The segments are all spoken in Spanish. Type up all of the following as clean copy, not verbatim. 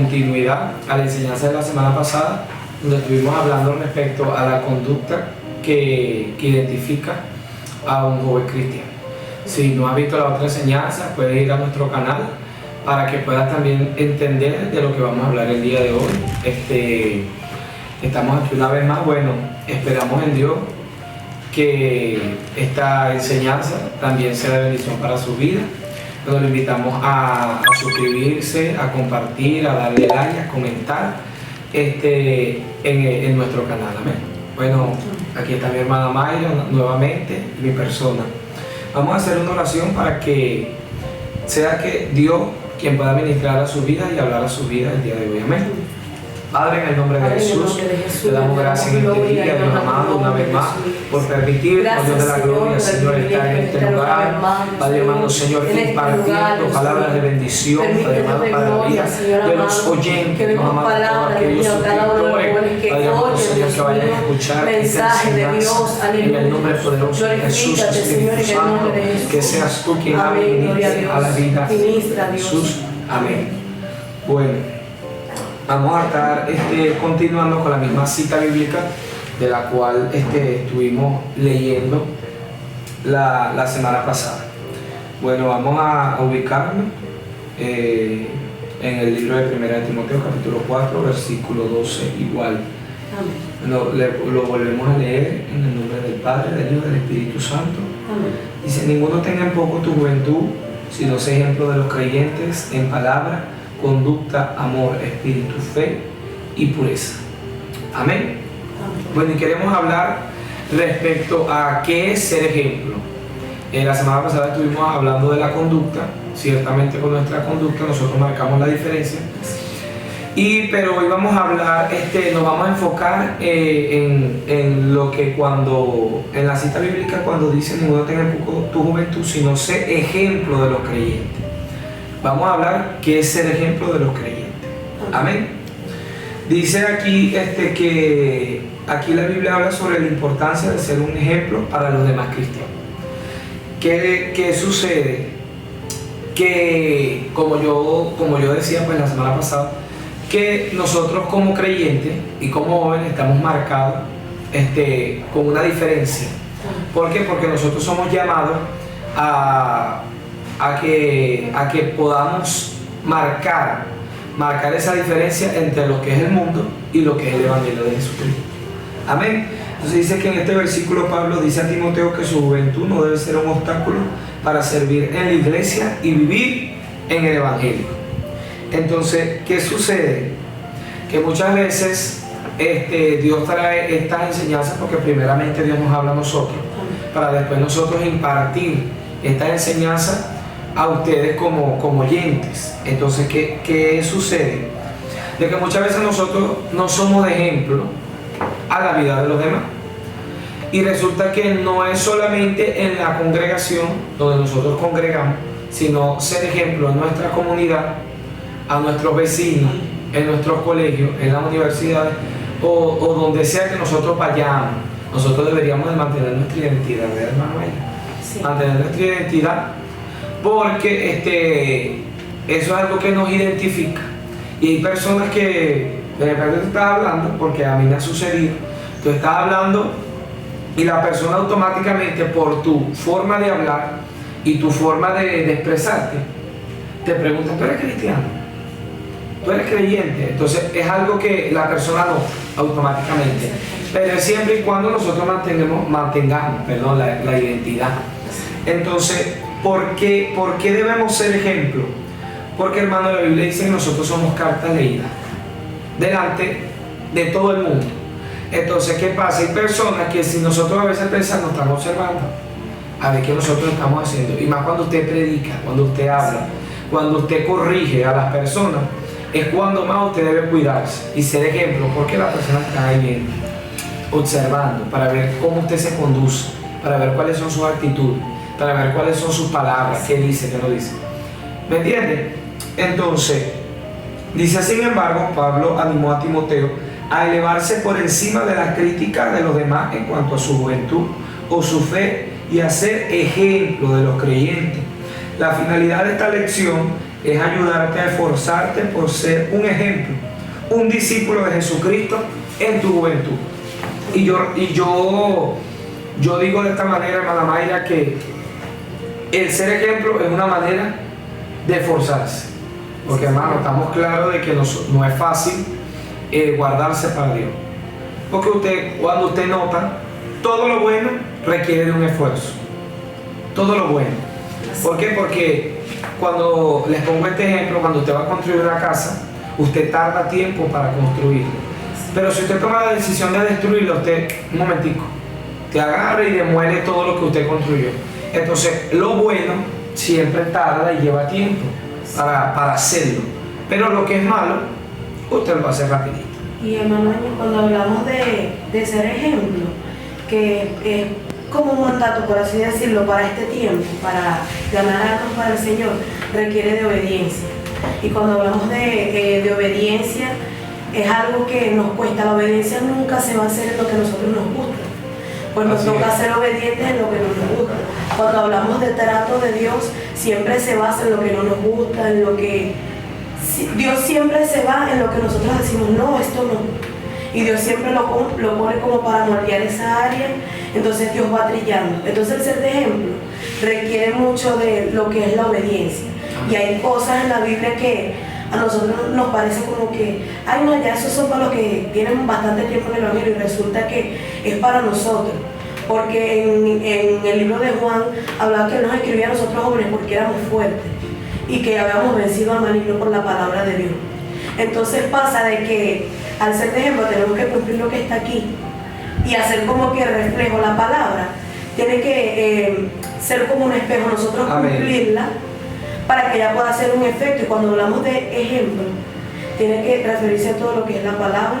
continuidad a la enseñanza de la semana pasada, donde estuvimos hablando respecto a la conducta que identifica a un joven cristiano. Si no has visto la otra enseñanza, puedes ir a nuestro canal para que puedas también entender de lo que vamos a hablar el día de hoy. Estamos aquí una vez más. Bueno, esperamos en Dios que esta enseñanza también sea de bendición para su vida. Nos lo invitamos a suscribirse, a compartir, a darle like, a comentar en nuestro canal. Amén. Bueno, aquí está mi hermana Mayra nuevamente, mi persona. Vamos a hacer una oración para que sea que Dios quien pueda ministrar a su vida y hablar a su vida el día de hoy. Amén. Padre, en el nombre de Jesús, te damos gracias en este día, Dios amado, una vez más, por permitirnos, Dios de la gloria, Señor, estar en este lugar. Padre amado, Señor, impartiendo palabras de bendición, Padre amado, para la vida de los oyentes, Dios amado, todos aquellos suscriptores, Padre amado, Señor, que vayan a escuchar esta enseñanza, en el nombre poderoso de Jesús, Espíritu Santo, que seas tú quien hable y ministre a la vida de Jesús. Amén. Bueno, vamos a estar continuando con la misma cita bíblica de la cual estuvimos leyendo la semana pasada. Bueno, vamos a ubicarnos en el libro de 1 Timoteo capítulo 4 versículo 12 igual. Lo volvemos a leer en el nombre del Padre, del Hijo y del Espíritu Santo. Amén. Dice: ninguno tenga en poco tu juventud, sino sé ejemplo de los creyentes en palabra, conducta, amor, espíritu, fe y pureza. Amén. Bueno, y queremos hablar respecto a qué es ser ejemplo. La semana pasada estuvimos hablando de la conducta. Ciertamente con nuestra conducta nosotros marcamos la diferencia. Pero hoy vamos a hablar, nos vamos a enfocar en lo que en la cita bíblica cuando dice: ninguno tenga en poco tu juventud, sino sé ejemplo de los creyentes. Vamos a hablar qué es ser ejemplo de los creyentes. Amén. Dice aquí que aquí la Biblia habla sobre la importancia de ser un ejemplo para los demás cristianos. ¿Qué sucede? Que como yo decía pues la semana pasada, que nosotros como creyentes y como jóvenes estamos marcados con una diferencia. ¿Por qué? Porque nosotros somos llamados a que podamos marcar esa diferencia entre lo que es el mundo y lo que es el Evangelio de Jesucristo. Amén. Entonces dice que en este versículo Pablo dice a Timoteo que su juventud no debe ser un obstáculo para servir en la iglesia y vivir en el Evangelio. Entonces, ¿qué sucede? Que muchas veces Dios trae estas enseñanzas porque primeramente Dios nos habla a nosotros, para después nosotros impartir estas enseñanzas a ustedes como oyentes. Entonces, ¿qué sucede? De que muchas veces nosotros no somos de ejemplo a la vida de los demás. Y resulta que no es solamente en la congregación donde nosotros congregamos, sino ser ejemplo en nuestra comunidad, a nuestros vecinos, en nuestros colegios, en las universidades o donde sea que nosotros vayamos. Nosotros deberíamos de mantener nuestra identidad, ¿verdad, hermano? Sí. Mantener nuestra identidad, porque eso es algo que nos identifica. Y hay personas que de repente tú estás hablando, porque a mí me ha sucedido, tú estás hablando y la persona automáticamente, por tu forma de hablar y tu forma de expresarte, te pregunta: ¿tú eres cristiano? ¿Tú eres creyente? Entonces es algo que la persona no, automáticamente. Pero es siempre y cuando nosotros mantengamos la identidad. Entonces, ¿por qué debemos ser ejemplo? Porque, hermano, la Biblia dice que nosotros somos cartas leídas delante de todo el mundo. Entonces, ¿qué pasa? Hay personas que si nosotros a veces pensamos, están observando a ver qué nosotros estamos haciendo. Y más cuando usted predica, cuando usted habla, cuando usted corrige a las personas, es cuando más usted debe cuidarse y ser ejemplo, porque las personas están ahí viendo, observando, para ver cómo usted se conduce, para ver cuáles son sus actitudes, para ver cuáles son sus palabras, qué dice, qué no dice. ¿Me entiende? Entonces, dice: sin embargo, Pablo animó a Timoteo a elevarse por encima de las críticas de los demás en cuanto a su juventud o su fe y a ser ejemplo de los creyentes. La finalidad de esta lección es ayudarte a esforzarte por ser un ejemplo, un discípulo de Jesucristo en tu juventud. Y yo digo de esta manera, hermana Mayra, que el ser ejemplo es una manera de esforzarse. Porque, hermano, estamos claros de que no es fácil guardarse para Dios. Porque cuando usted nota, todo lo bueno requiere de un esfuerzo. Todo lo bueno. ¿Por qué? Porque cuando les pongo este ejemplo, cuando usted va a construir una casa, usted tarda tiempo para construirla. Pero si usted toma la decisión de destruirla, usted, un momentico, te agarra y demuele todo lo que usted construyó. Entonces, lo bueno siempre tarda y lleva tiempo para hacerlo. Pero lo que es malo, usted lo hace rapidito. Y hermano, cuando hablamos de ser ejemplo, que es como un mandato, por así decirlo, para este tiempo, para ganar almas para el Señor, requiere de obediencia. Y cuando hablamos de obediencia, es algo que nos cuesta. La obediencia nunca se va a hacer en lo que a nosotros nos gusta. Pues nos toca ser obedientes en lo que no nos gusta. Cuando hablamos del trato de Dios, siempre se basa en lo que no nos gusta, en lo que... Dios siempre se va en lo que nosotros decimos, no, esto no. Y Dios siempre lo pone como para moldear esa área, entonces Dios va trillando. Entonces el ser de ejemplo requiere mucho de lo que es la obediencia. Y hay cosas en la Biblia que a nosotros nos parece como que, ay no, ya esos son para los que tienen bastante tiempo en el Evangelio, y resulta que es para nosotros. Porque en el libro de Juan hablaba que Él nos escribía a nosotros jóvenes porque éramos fuertes y que habíamos vencido al maligno por la palabra de Dios. Entonces pasa de que al ser de ejemplo tenemos que cumplir lo que está aquí y hacer como que reflejo la palabra. Tiene que ser como un espejo, nosotros cumplirla para que ella pueda hacer un efecto. Y cuando hablamos de ejemplo, tiene que referirse a todo lo que es la palabra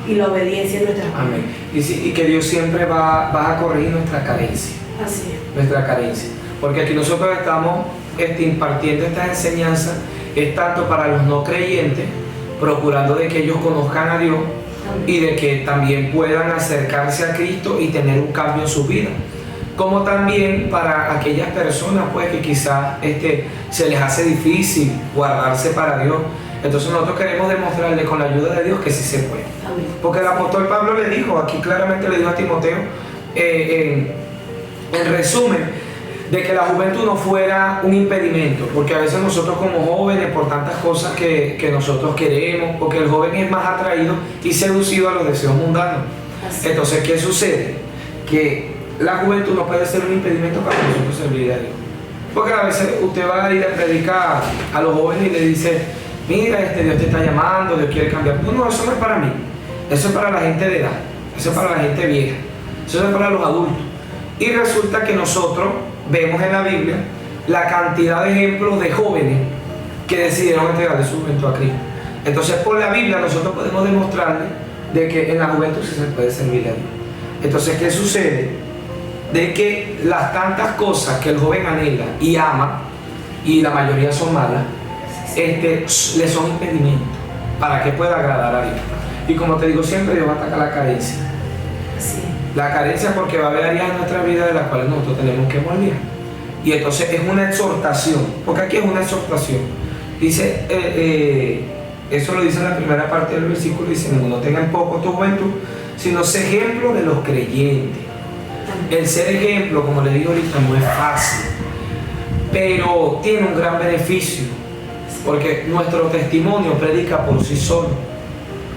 y la obediencia en nuestras vidas. Amén. Y que Dios siempre va a corregir nuestra carencia. Así es. Nuestra carencia. Porque aquí nosotros estamos impartiendo estas enseñanzas, es tanto para los no creyentes, procurando de que ellos conozcan a Dios y de que también puedan acercarse a Cristo y tener un cambio en su vida, como también para aquellas personas pues que quizás se les hace difícil guardarse para Dios. Entonces nosotros queremos demostrarle con la ayuda de Dios que sí se puede. Porque el apóstol Pablo le dijo, aquí claramente le dijo a Timoteo, en resumen, de que la juventud no fuera un impedimento, porque a veces nosotros como jóvenes, por tantas cosas que nosotros queremos, porque el joven es más atraído y seducido a los deseos mundanos. Entonces, ¿qué sucede? Que la juventud no puede ser un impedimento para nosotros servir a Dios. Porque a veces usted va y le predica a los jóvenes y le dice, mira, Dios te está llamando, Dios quiere cambiar. No, eso no es para mí. Eso es para la gente de edad, eso es para la gente vieja, eso es para los adultos. Y resulta que nosotros vemos en la Biblia la cantidad de ejemplos de jóvenes que decidieron entregarle su juventud a Cristo. Entonces, por la Biblia nosotros podemos demostrarle de que en la juventud sí se puede servir a Dios. Entonces, ¿qué sucede? De que las tantas cosas que el joven anhela y ama, y la mayoría son malas, le son impedimentos para que pueda agradar a Dios. Y como te digo siempre, Dios va a atacar la carencia. Sí. La carencia porque va a haber áreas en nuestra vida de las cuales nosotros tenemos que moldear. Y entonces es una exhortación, porque aquí es una exhortación. Dice, eso lo dice en la primera parte del versículo, dice, no tengan poco tu juventud, sino sé ejemplo de los creyentes. El ser ejemplo, como le digo ahorita, no es fácil, pero tiene un gran beneficio, porque nuestro testimonio predica por sí solo.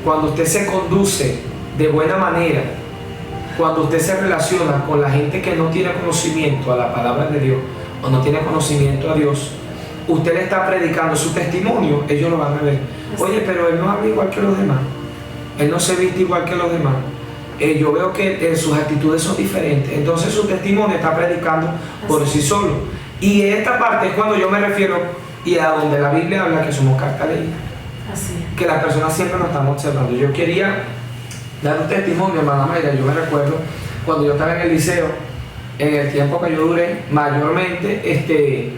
Cuando usted se conduce de buena manera, cuando usted se relaciona con la gente que no tiene conocimiento a la palabra de Dios o no tiene conocimiento a Dios, usted le está predicando su testimonio, ellos lo van a ver. Oye, pero él no habla igual que los demás, él no se viste igual que los demás, yo veo que sus actitudes son diferentes. Entonces su testimonio está predicando por sí solo. Y esta parte es cuando yo me refiero y a donde la Biblia habla que somos carta leída, que las personas siempre nos están observando. Yo quería dar un testimonio, hermana Mayra. Yo me recuerdo cuando yo estaba en el liceo, en el tiempo que yo duré, mayormente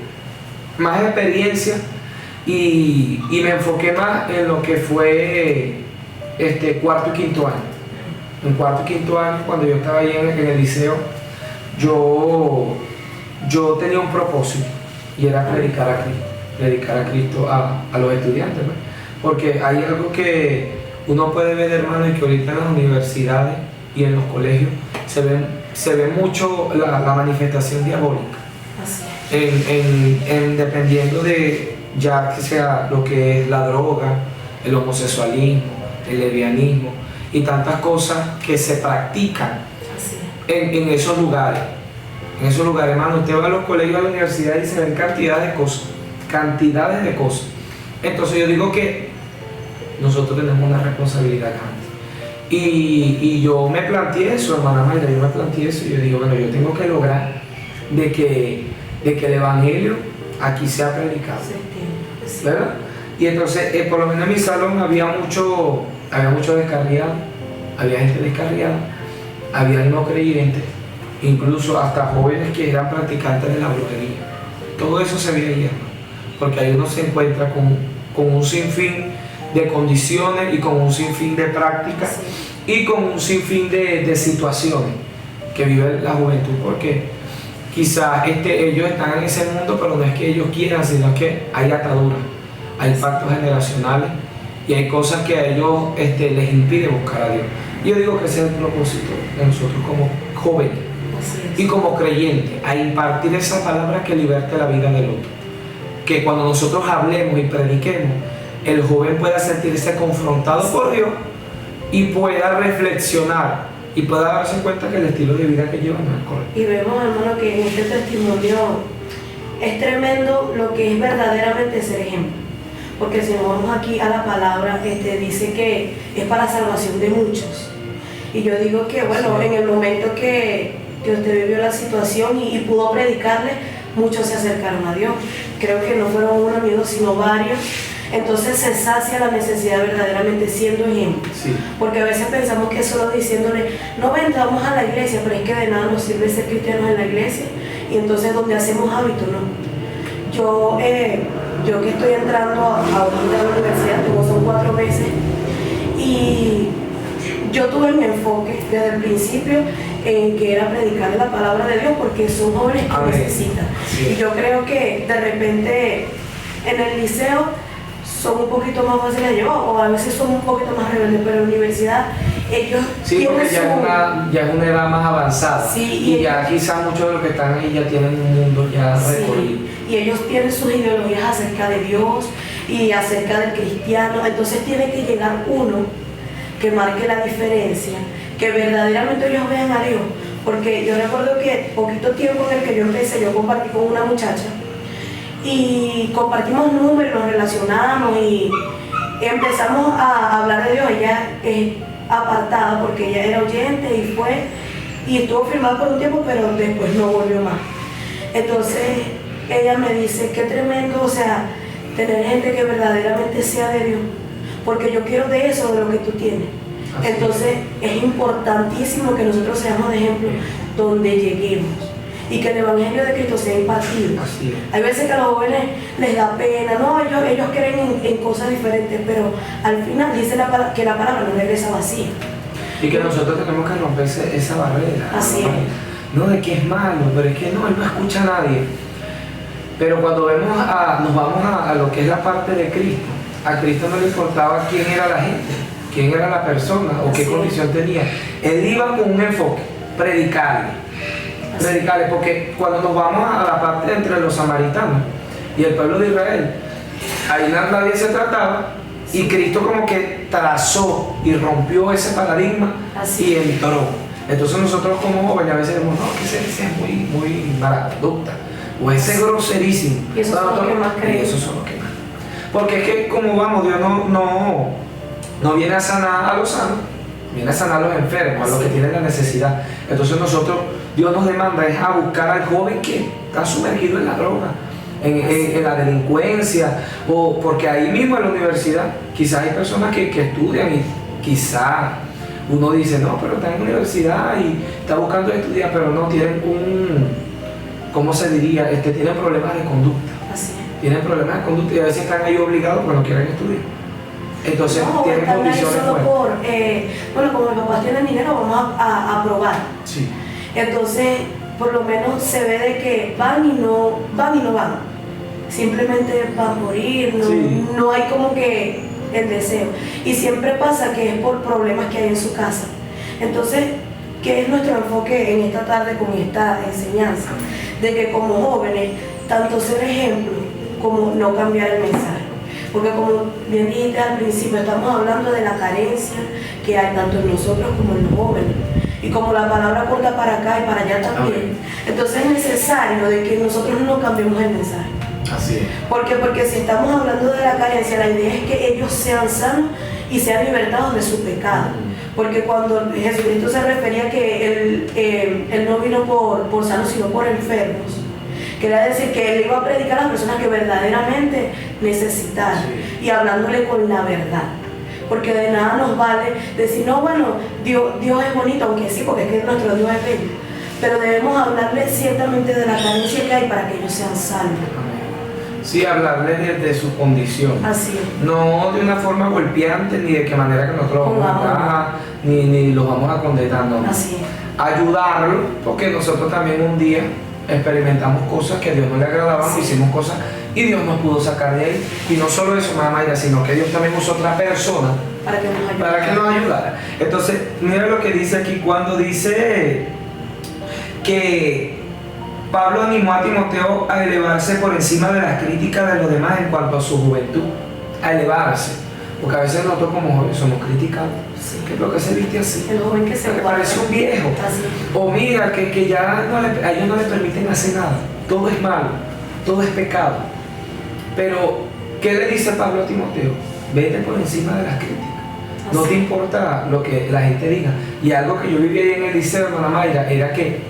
más experiencia y me enfoqué más en lo que fue cuarto y quinto año. En cuarto y quinto año, cuando yo estaba ahí en el liceo, yo tenía un propósito y era predicar a Cristo. predicar a Cristo a los estudiantes, pues. Porque hay algo que uno puede ver, hermano, y que ahorita en las universidades y en los colegios se ve mucho la manifestación diabólica. Dependiendo de ya que sea lo que es la droga, el homosexualismo, el lesbianismo y tantas cosas que se practican en esos lugares. En esos lugares, hermano, usted va a los colegios, a la universidad y se ven cantidades de cosas. Entonces yo digo que nosotros tenemos una responsabilidad grande. Y yo me planteé eso, hermana Mayra, yo me planteé eso y yo digo, bueno, yo tengo que lograr de que el evangelio aquí sea predicado, ¿verdad? Y entonces, por lo menos en mi salón había mucho descarriado, había gente descarriada, había no creyentes, incluso hasta jóvenes que eran practicantes de la brujería. Todo eso se veía, porque ahí uno se encuentra con un sinfín de condiciones y con un sinfín de prácticas y con un sinfín de situaciones que vive la juventud, porque quizás ellos están en ese mundo, pero no es que ellos quieran, sino que hay ataduras, hay pactos generacionales y hay cosas que a ellos les impide buscar a Dios. Y yo digo que ese es el propósito de nosotros como jóvenes y como creyentes, a impartir esa palabra que liberte la vida del otro. Que cuando nosotros hablemos y prediquemos, el joven pueda sentirse confrontado por Dios y pueda reflexionar y pueda darse cuenta que el estilo de vida que llevan no es correcto. Y vemos, hermano, que en este testimonio es tremendo lo que es verdaderamente ser ejemplo. Porque si nos vamos aquí a la palabra, dice que es para salvación de muchos. Y yo digo que, bueno, en el momento que usted vivió la situación y pudo predicarle, muchos se acercaron a Dios. Creo que no fueron uno ni dos, sino varios. Entonces se sacia la necesidad verdaderamente siendo ejemplo. Porque a veces pensamos que solo diciéndole, no ven, vamos a la iglesia, pero es que de nada nos sirve ser cristianos en la iglesia. Y entonces donde hacemos hábito, no. Yo que estoy entrando a la universidad, son 4 meses, y yo tuve mi enfoque desde el principio en que era predicarle la palabra de Dios, porque son jóvenes que necesitan. Y yo creo que de repente en el liceo son un poquito más fáciles de llevar, o a veces son un poquito más rebeldes, pero en la universidad ellos porque ya es una edad más avanzada, y ya quizás muchos de los que están ahí ya tienen un mundo ya recorrido. Y ellos tienen sus ideologías acerca de Dios y acerca del cristiano, entonces tiene que llegar uno que marque la diferencia, que verdaderamente ellos vean a Dios. Porque yo recuerdo que poquito tiempo en el que yo empecé, yo compartí con una muchacha y compartimos números, nos relacionamos y empezamos a hablar de Dios. Ella es apartada porque ella era oyente y estuvo firmada por un tiempo, pero después no volvió más. Entonces ella me dice, qué tremendo, o sea, tener gente que verdaderamente sea de Dios, porque yo quiero de eso, de lo que tú tienes. Entonces es importantísimo que nosotros seamos de ejemplo donde lleguemos y que el evangelio de Cristo sea impartido. Hay veces que a los jóvenes les da pena, no, ellos creen en cosas diferentes, pero al final dice que la palabra no regresa vacía. Y que nosotros tenemos que romper esa barrera. Así es. No de que es malo, pero es que no, él no escucha a nadie. Pero cuando nos vamos a lo que es la parte de Cristo, a Cristo no le importaba quién era la gente, quién era la persona o qué condición tenía. Él iba con un enfoque, predicarle, porque cuando nos vamos a la parte entre los samaritanos y el pueblo de Israel, ahí nadie se trataba y Cristo como que trazó y rompió ese paradigma y entró. Entonces nosotros como jóvenes a veces decimos, no, que ese es muy mala conducta, o ese es groserísimo. Y esos son los que más creen. Esos son los que más. Porque es que como vamos, Dios no viene a sanar a los sanos, viene a sanar a los enfermos, a los que tienen la necesidad. Entonces Dios nos demanda es a buscar al joven que está sumergido en la droga, en la delincuencia, o porque ahí mismo en la universidad quizás hay personas que estudian y quizás uno dice, no, pero está en la universidad y está buscando estudiar, pero no, tienen ¿cómo se diría? Tienen problemas de conducta. Tienen problemas de conducta y a veces están ahí obligados porque no quieren estudiar. Entonces tienen condiciones bueno, como mis papás tienen dinero, vamos a probar. Sí. Entonces, por lo menos se ve de que van y no van. simplemente van por ir, no, Sí. no hay como que el deseo. Y siempre pasa que es por problemas que hay en su casa. Entonces, ¿qué es nuestro enfoque en esta tarde con esta enseñanza? De que como jóvenes, tanto ser ejemplo como no cambiar el mensaje. Porque como bien dijiste al principio, estamos hablando de la carencia que hay tanto en nosotros como en los jóvenes. Y como la palabra corta para acá y para allá también, entonces es necesario de que nosotros no cambiemos el mensaje. Así es. ¿Por qué? Porque si estamos hablando de la carencia, la idea es que ellos sean sanos y sean libertados de su pecado. Porque cuando Jesucristo se refería que él no vino por sanos, sino por enfermos, quería decir que él iba a predicar a las personas que verdaderamente necesitaban, y hablándole con la verdad. Porque de nada nos vale decir, no, bueno, Dios es bonito, aunque sí, porque es que nuestro Dios es bello. Pero debemos hablarle ciertamente de la carencia que hay para que ellos sean salvos. Sí, hablarles de su condición. Así es. No de una forma golpeante, ni de qué manera que nosotros Con vamos a amor. dar, ni los vamos a condenar, no. Así es. Ayudarlo, porque nosotros también un día experimentamos cosas que a Dios no le agradaban, Sí. hicimos cosas y Dios nos pudo sacar de ahí. Y no solo eso, mamá Mayra, sino que Dios también usó otra persona Para que nos ayude. para que nos ayudara. Entonces, mira lo que dice aquí cuando dice que Pablo animó a Timoteo a elevarse por encima de las críticas de los demás en cuanto a su juventud, a elevarse, porque a veces nosotros como jóvenes somos criticados. Sí. ¿Qué es lo que se viste así? El joven que se Que guarda. parece un viejo. Así es. O mira, que ya a ellos no les permiten hacer nada. Todo es malo, todo es pecado. Pero, ¿qué le dice Pablo a Timoteo? Vete por encima de las críticas. No Así te importa lo que la gente diga. Y algo que yo vivía ahí en el liceo, hermana Mayra, era que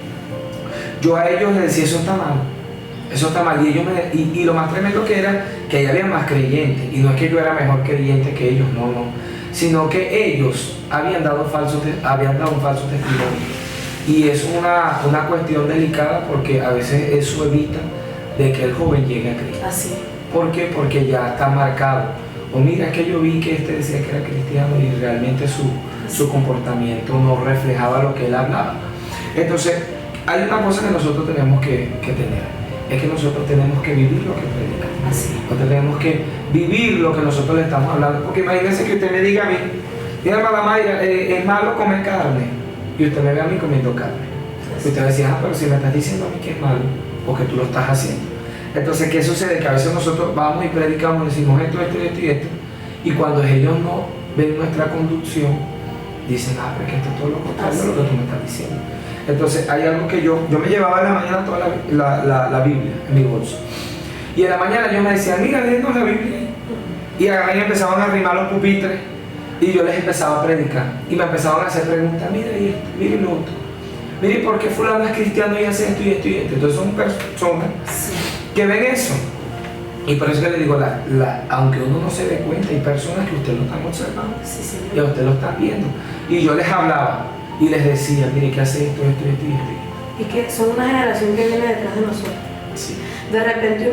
yo a ellos les decía, eso está mal. Eso está mal. Y, y lo más tremendo que era que ahí había más creyentes. Y no es que yo era mejor creyente que ellos, no, no. Sino que ellos habían dado un falso testimonio. Y es una cuestión delicada porque a veces eso evita de que el joven llegue a Cristo. Así es. ¿Por qué? Porque ya está marcado. O mira, es que yo vi que este decía que era cristiano y realmente su comportamiento no reflejaba lo que él hablaba. Entonces, hay una cosa que nosotros tenemos que tener. Es que nosotros tenemos que vivir lo que predicamos. Así es. Nosotros tenemos que vivir lo que nosotros le estamos hablando. Porque imagínense que usted me diga a mí, mira, hermana Mayra, es malo comer carne. Y usted me ve a mí comiendo carne. Y usted me decía, pero si me estás diciendo a mí que es malo, porque tú lo estás haciendo. Entonces, ¿qué sucede? Que a veces nosotros vamos y predicamos, decimos esto, esto, esto y esto. Y cuando ellos no ven nuestra conducción, dicen, pero es que esto es todo lo contrario de lo que tú me estás diciendo. Entonces, hay algo que yo me llevaba en la mañana toda la Biblia en mi bolso. Y en la mañana yo me decía, mira, léenos la Biblia. Y ahí empezaban a arrimar los pupitres y yo les empezaba a predicar. Y me empezaban a hacer preguntas, mira esto, mire lo otro. Mire, ¿por qué fulano es cristiano y hace esto y esto y esto? Entonces son personas que ven eso. Y por eso que le digo, aunque uno no se dé cuenta, hay personas que usted lo están observando. Sí, señor. Y a usted lo están viendo. Y yo les hablaba y les decía, mire, que hace esto, esto, esto y esto. Y que son una generación que viene detrás de nosotros. Sí. De repente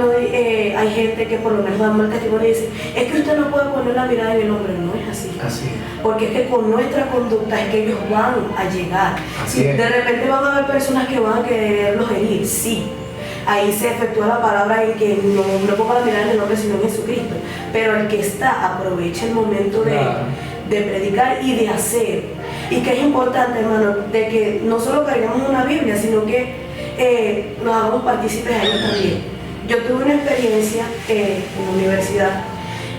hay gente que por lo menos da mal testimonio y dice, es que usted no puede poner la mirada en el hombre. No es así. Así es. Porque es que con nuestra conducta es que ellos van a llegar. Así es. De repente van a haber personas que van a quererlos herir, sí. Ahí se efectúa la palabra en que no ponga la mirada en el hombre sino en Jesucristo. Pero el que está aprovecha el momento de predicar y de hacer. Y que es importante, hermano, de que no solo carguemos una Biblia, sino que nos hagamos partícipes a ellos también. Yo tuve una experiencia en la universidad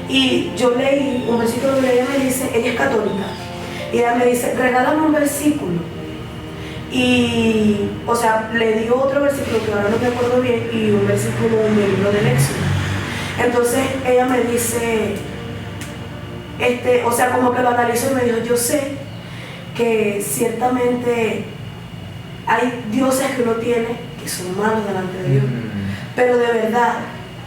y yo leí un versículo donde ella me dice, ella es católica, y ella me dice, regálame un versículo. Y, o sea, le dio otro versículo que ahora no me acuerdo bien, y un versículo del libro del Éxodo. Entonces ella me dice, o sea, como que lo analizó y me dijo, yo sé que ciertamente hay dioses que uno tiene que son malos delante de Dios, pero de verdad,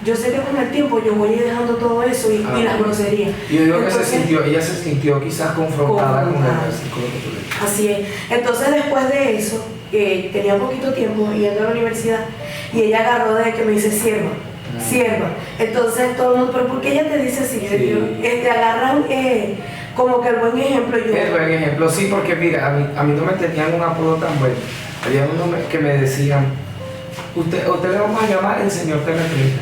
yo sé que con el tiempo yo voy a ir dejando todo eso y las groserías. Y yo digo Entonces, que ella se sintió quizás confrontada con el versículo que tú leíste. así es. Entonces después de eso, tenía poquito tiempo yendo a la universidad y ella agarró de que me dice sierva. Entonces todo el mundo, pero ¿por qué ella te dice así? Sí. Te agarran como que el buen ejemplo. El buen ejemplo, sí, porque mira, a mí no me tenían un apodo tan bueno. Había unos que me decían, usted le vamos a llamar el señor Terratreta.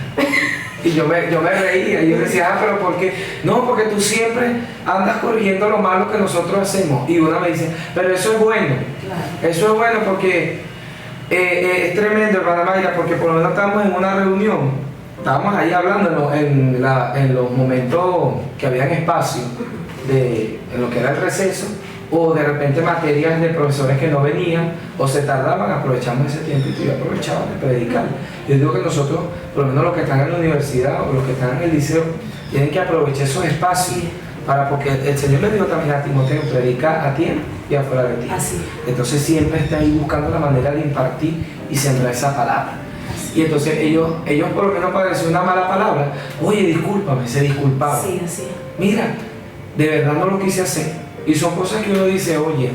Y yo me reía, y yo decía, pero ¿por qué? No, porque tú siempre andas corrigiendo lo malo que nosotros hacemos. Y una me dice, pero eso es bueno. Claro. Eso es bueno porque es tremendo, hermana Mayra, porque por lo menos estamos en una reunión, estábamos ahí hablando en los momentos que habían espacio, en lo que era el receso, o de repente materias de profesores que no venían o se tardaban, aprovechamos ese tiempo y aprovechaban de predicar. Yo digo que nosotros, por lo menos los que están en la universidad o los que están en el liceo, tienen que aprovechar esos espacios porque el Señor le dijo también a Timoteo, predica a tiempo y afuera de ti. Así. Entonces siempre está ahí buscando la manera de impartir y sembrar esa palabra. Y entonces ellos por lo menos para decir una mala palabra, oye, discúlpame, se disculpaban. Sí, así. Mira, de verdad no lo quise hacer. Y son cosas que uno dice, oye,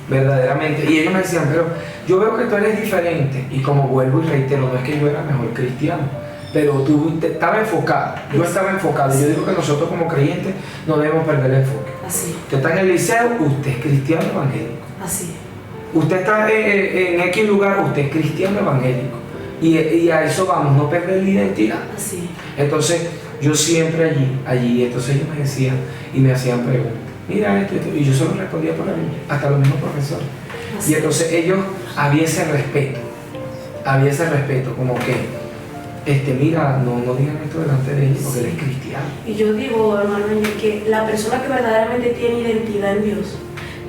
verdaderamente. Y ellos me decían, pero yo veo que tú eres diferente. Y como vuelvo y reitero, no es que yo era mejor cristiano, pero tú estabas enfocado. Yo estaba enfocado. Yo digo que nosotros como creyentes no debemos perder el enfoque. Así. Usted está en el liceo, usted es cristiano evangélico. Así. Usted está en X lugar, usted es cristiano evangélico. Y a eso vamos, no perder la identidad. Así. Entonces, yo siempre allí, entonces ellos me decían y me hacían preguntas. Mira esto, y yo solo respondía por la Biblia, hasta los mismos profesores. Así. Y entonces ellos, había ese respeto, como que, mira, no digan esto delante de ellos porque él es cristiano. Y yo digo, hermano, que la persona que verdaderamente tiene identidad en Dios,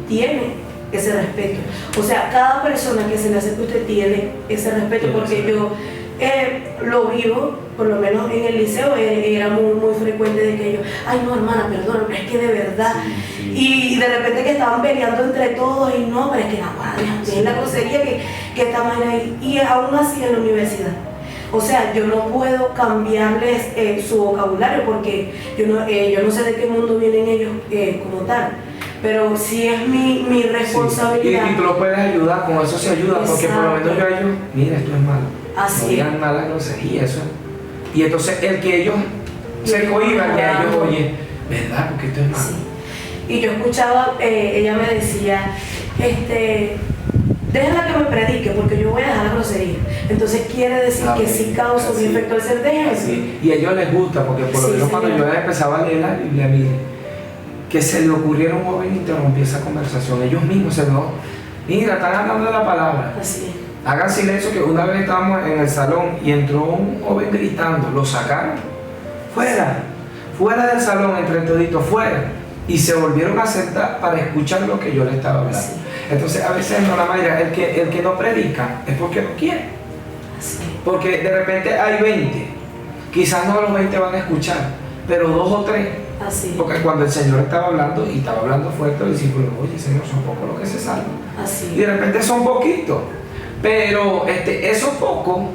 tiene ese respeto. O sea, cada persona que se le acerque a usted tiene ese respeto, porque yo lo vivo, por lo menos en el liceo, era muy frecuente de que ellos, ay no hermana, perdón, pero es que de verdad, y de repente que estaban peleando entre todos, y no, pero es que es la grosería que estamos ahí, y aún así en la universidad. O sea, yo no puedo cambiarles su vocabulario porque yo no sé de qué mundo vienen ellos como tal. Pero sí es mi responsabilidad. Sí. Y tú lo puedes ayudar, con eso se ayuda, porque por lo menos yo a ellos, mira, esto es malo. Así no digan mala grosería, eso. Y entonces el que ellos se cohiban, ya ellos, oye, ¿verdad? Porque esto es malo. Sí. Y yo escuchaba, ella me decía, déjala que me predique porque yo voy a dejar la grosería. Entonces quiere decir que sí causa un efecto al ser de Jesús. Y a ellos les gusta, porque por lo menos cuando yo empezaba a leer la Biblia, mire, que se le ocurriera un joven interrumpir esa conversación. Ellos mismos mira, están hablando de la palabra. Así. Hagan silencio, que una vez estábamos en el salón y entró un joven gritando, lo sacaron fuera del salón, entre toditos, fuera, y se volvieron a sentar para escuchar lo que yo le estaba hablando. Así. Entonces a veces no, la mayoría, el que no predica es porque no quiere. Así. Porque de repente hay 20, quizás no los 20 van a escuchar, pero 2 o 3. Así. Porque cuando el Señor estaba hablando y estaba hablando fuerte, los discípulos, oye Señor, son pocos los que se salvan. Así. Y de repente son poquitos, pero esos pocos,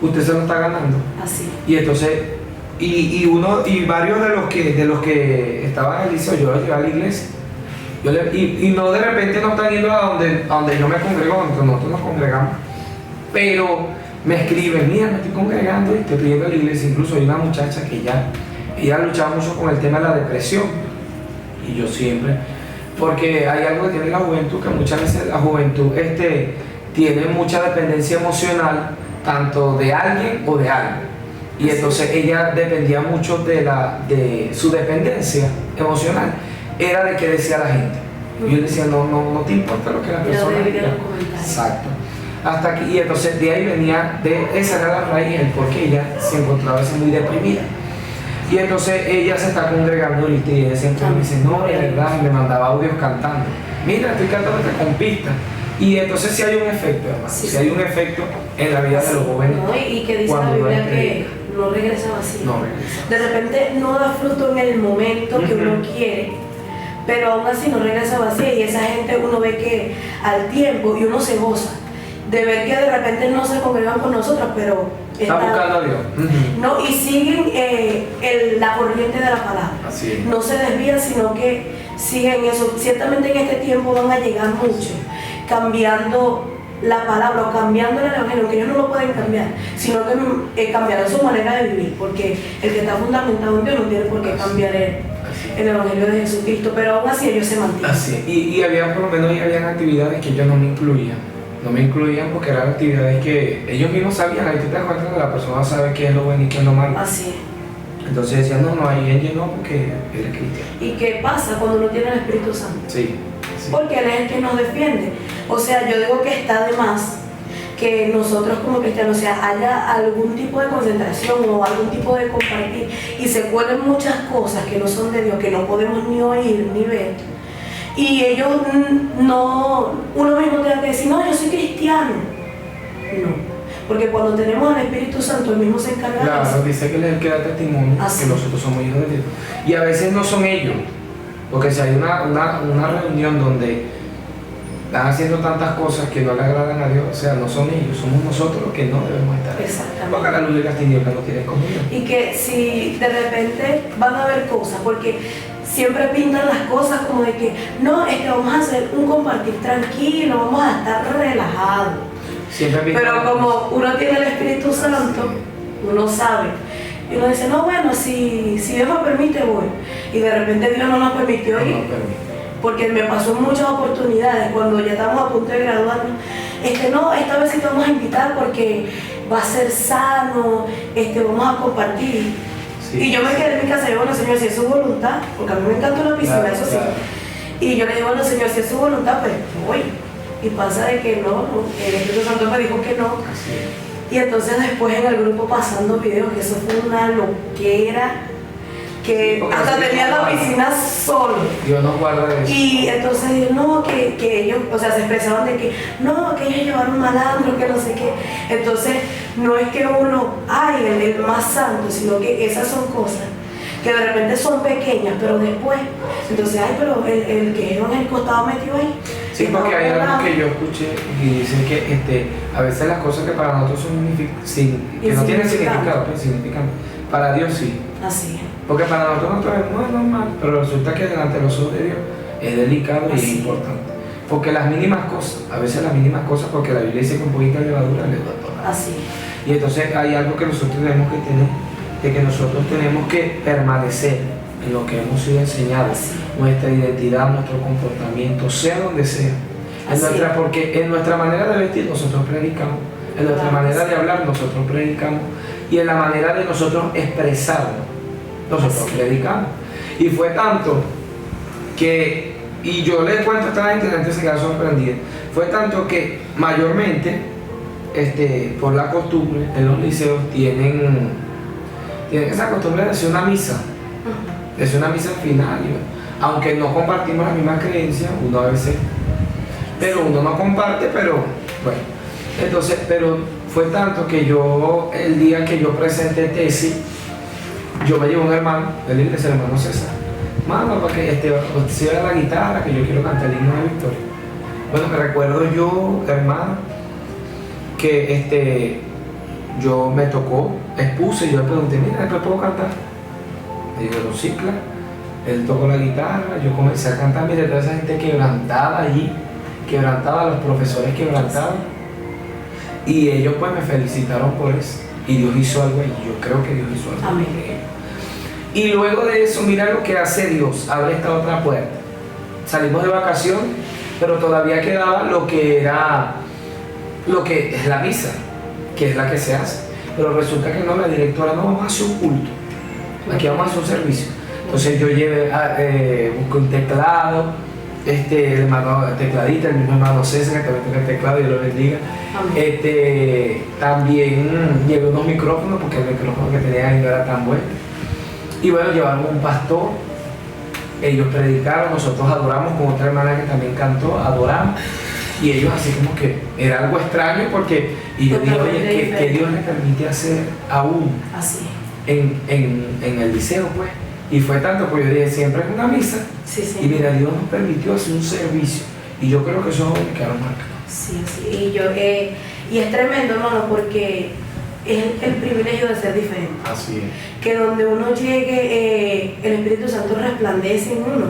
usted se lo está ganando. Así. Y entonces, y varios de los que estaban en el liceo, yo los llevé a la iglesia. Y no de repente no están yendo a donde yo me congrego, donde nosotros nos congregamos, pero me escriben, mira, me estoy congregando y estoy pidiendo a la iglesia. Incluso hay una muchacha que ella luchaba mucho con el tema de la depresión, y yo siempre, porque hay algo que tiene la juventud, que muchas veces la juventud tiene mucha dependencia emocional, tanto de alguien o de algo, y entonces ella dependía mucho de su dependencia emocional, era de qué decía la gente. Y yo decía, no te importa lo que la persona diga. Exacto. Hasta aquí, y entonces de ahí venía, esa era la raíz, el por qué ella se encontraba así muy deprimida. Y entonces ella se está congregando ahorita y ella siempre me dice, no, de verdad, y me mandaba audios cantando. Mira, estoy cantando con pistas. Y entonces sí hay un efecto, hermano. Sí hay un efecto en la vida de los jóvenes. No, y que dice la Biblia que no regresa vacío. No regresa. De repente no da fruto en el momento que uno quiere, pero aún así no regresa vacío. Y esa gente uno ve que al tiempo, y uno se goza de ver que de repente no se congregan con nosotros, pero está buscando a Dios. No, y siguen la corriente de la palabra. Así es. No se desvían, sino que siguen eso. Ciertamente en este tiempo van a llegar muchos cambiando la palabra o cambiando el evangelio, aunque ellos no lo pueden cambiar, sino que cambiarán su manera de vivir, porque el que está fundamentado en Dios no tiene por qué cambiar el evangelio de Jesucristo, pero aún así ellos se mantienen. Así es. Y había, por lo menos, habían actividades que ellos no me incluían porque eran actividades que ellos mismos sabían. Ahí tú te das cuenta que la persona sabe qué es lo bueno y qué es lo malo. Así es. Entonces decían, no, ahí él llenó porque él es cristiano. ¿Y qué pasa cuando uno tiene el Espíritu Santo? Sí. Porque Él es el que nos defiende. O sea, yo digo que está de más que nosotros como cristianos, o sea, haya algún tipo de concentración o algún tipo de compartir y se cuelen muchas cosas que no son de Dios, que no podemos ni oír ni ver. Y ellos no, uno mismo tiene que decir, no, yo soy cristiano. No. Porque cuando tenemos al Espíritu Santo, Él mismo se encarga de Claro, eso. dice que Él es el que da testimonio que nosotros somos hijos de Dios. Y a veces no son ellos. Porque si hay una reunión donde están haciendo tantas cosas que no le agradan a Dios, o sea, no son ellos, somos nosotros los que no debemos estar. Exactamente. Porque la luz de las tinieblas no tiene comunión. Y que si de repente van a haber cosas, porque siempre pintan las cosas como de que no, vamos a hacer un compartir tranquilo, vamos a estar relajados. Pero como uno tiene el Espíritu Santo, uno sabe. Y uno dice, no, bueno, si Dios me permite, voy. Y de repente Dios no nos permitió ir. Porque me pasó en muchas oportunidades cuando ya estamos a punto de graduarnos. No, esta vez sí te vamos a invitar porque va a ser sano, vamos a compartir. Sí. Y yo me quedé en mi casa y digo, bueno, Señor, si es su voluntad, porque a mí me encanta la piscina, eso sí. Y yo le digo, bueno, Señor, si es su voluntad, pues voy. Y pasa de que no, el Espíritu Santo me dijo que no. Y entonces después en el grupo pasando videos, que eso fue una loquera, que hasta tenía la piscina solo. Dios nos guarda de eso. Y entonces no, que ellos, o sea, se expresaban de que no, que ellos llevaron malandro, que no sé qué. Entonces no es que uno, el más santo, sino que esas son cosas que de repente son pequeñas, pero después, entonces, pero el que en el costado metió ahí. Sí, porque hay algo que yo escuché y dicen que a veces las cosas que para nosotros son que no tienen significado, pues significan, para Dios sí. Así es. Porque para nosotros no es normal, pero resulta que delante de los ojos de Dios es delicado y es importante. Porque las mínimas cosas, a veces las mínimas cosas, porque la Biblia dice que un poquito de levadura le da todo. Así es. Y entonces hay algo que nosotros tenemos que tener, de que nosotros tenemos que permanecer en lo que hemos sido enseñados, nuestra identidad, nuestro comportamiento, sea donde sea. Porque en nuestra manera de vestir nosotros predicamos, en nuestra manera de hablar nosotros predicamos, y en la manera de nosotros expresarnos nosotros predicamos. Y fue tanto que, y yo le cuento a esta gente se queda sorprendida, fue tanto que mayormente por la costumbre en los liceos tienen esa costumbre de hacer una misa. Es una misa final, aunque no compartimos la misma creencia, uno a veces, pero uno no comparte, pero bueno, entonces, pero fue tanto que yo, el día que yo presenté tesis, yo me llevo un hermano, el hermano César, mano, para que se oiga la guitarra, que yo quiero cantar el himno de victoria. Bueno, me recuerdo yo, hermano, que yo me tocó, expuse, y yo le pregunté, mira, ¿después puedo cantar? Me dijeron, sí, claro. Él tocó la guitarra, yo comencé a cantar, mire, toda esa gente quebrantada allí, quebrantada, los profesores quebrantados, y ellos pues me felicitaron por eso, y Dios hizo algo ahí, yo creo que Dios hizo algo. Amén. Y luego de eso, mira lo que hace Dios, abre esta otra puerta. Salimos de vacaciones, pero todavía quedaba lo que es la misa, que es la que se hace, pero resulta que no, la directora, no, vamos a hacer un culto. Aquí vamos a hacer un servicio. Entonces yo busqué un teclado, el hermano tecladista, el mismo hermano César, que también toca el teclado, Dios lo bendiga. También llevé unos micrófonos, porque el micrófono que tenía ahí no era tan bueno. Y bueno, llevamos un pastor, ellos predicaron, nosotros adoramos con otra hermana que también cantó, adoramos. Y ellos así como que era algo extraño porque, y yo dije, oye, que Dios le permite hacer aún. Así. En el liceo, pues, y fue tanto, pues yo dije, siempre es una misa, y mira, Dios nos permitió hacer un servicio, y yo creo que eso es lo que quedaron marcados. Sí, y es tremendo, hermano, porque es el privilegio de ser diferente. Así es. Que donde uno llegue, el Espíritu Santo resplandece en uno.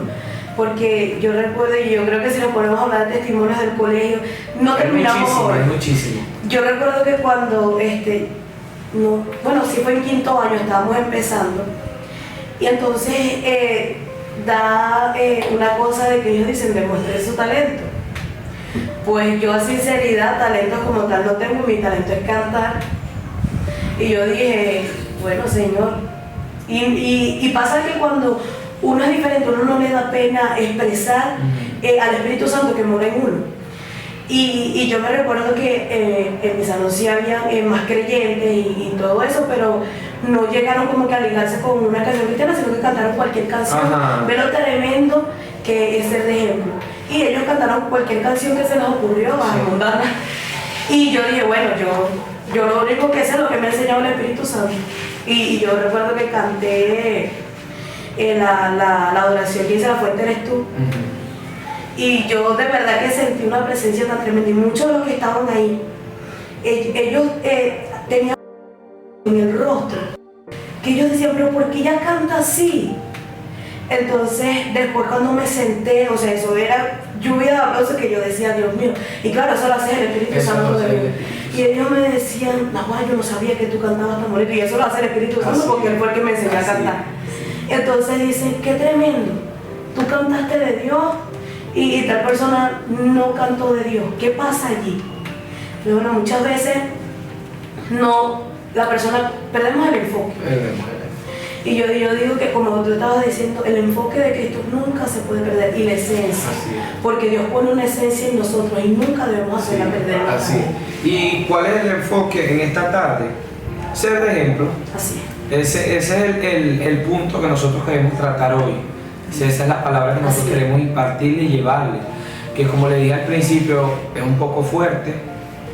Porque yo recuerdo, y yo creo que si nos ponemos a hablar de testimonios del colegio, no terminamos hoy. Muchísimo. Yo recuerdo que cuando sí fue en quinto año, estábamos empezando, y entonces da una cosa de que ellos dicen, demuestre su talento. Pues yo a sinceridad, talento como tal no tengo, mi talento es cantar. Y yo dije, bueno, Señor, Y pasa que cuando uno es diferente, uno no le da pena expresar al Espíritu Santo que mora en uno. Y yo me recuerdo que en mi salón sí había más creyentes y todo eso, pero no llegaron como que a ligarse con una canción cristiana, sino que cantaron cualquier canción. Ve lo tremendo que es ser de ejemplo. Y ellos cantaron cualquier canción que se les ocurrió, mundana. Y yo dije, bueno, yo lo único que sé es lo que me ha enseñado el Espíritu Santo. Y yo recuerdo que canté la adoración que hice, La Fuente Eres Tú. Y yo de verdad que sentí una presencia tan tremenda. Y muchos de los que estaban ahí, ellos tenían en el rostro, que ellos decían, pero ¿por qué ella canta así? Entonces, después cuando me senté, o sea, eso era lluvia de aplausos que yo decía, Dios mío. Y claro, eso lo hace el Espíritu Santo de mí. Y ellos me decían, no, yo no sabía que tú cantabas tan bonito. Y eso lo hace el Espíritu Santo porque él fue el que me enseñó a cantar. Entonces dicen, qué tremendo, tú cantaste de Dios y tal persona no cantó de Dios. ¿Qué pasa allí? Pero bueno, muchas veces la persona, perdemos el enfoque. Y yo digo que, como tú estabas diciendo, el enfoque de Cristo nunca se puede perder, y la esencia, porque Dios pone una esencia en nosotros y nunca debemos hacerla perder. Así. ¿Y cuál es el enfoque en esta tarde? Ser de ejemplo. Así. Ese es el punto que nosotros queremos tratar hoy. Esa es la palabra que nosotros queremos impartirle y llevarle. Que, como le dije al principio, es un poco fuerte,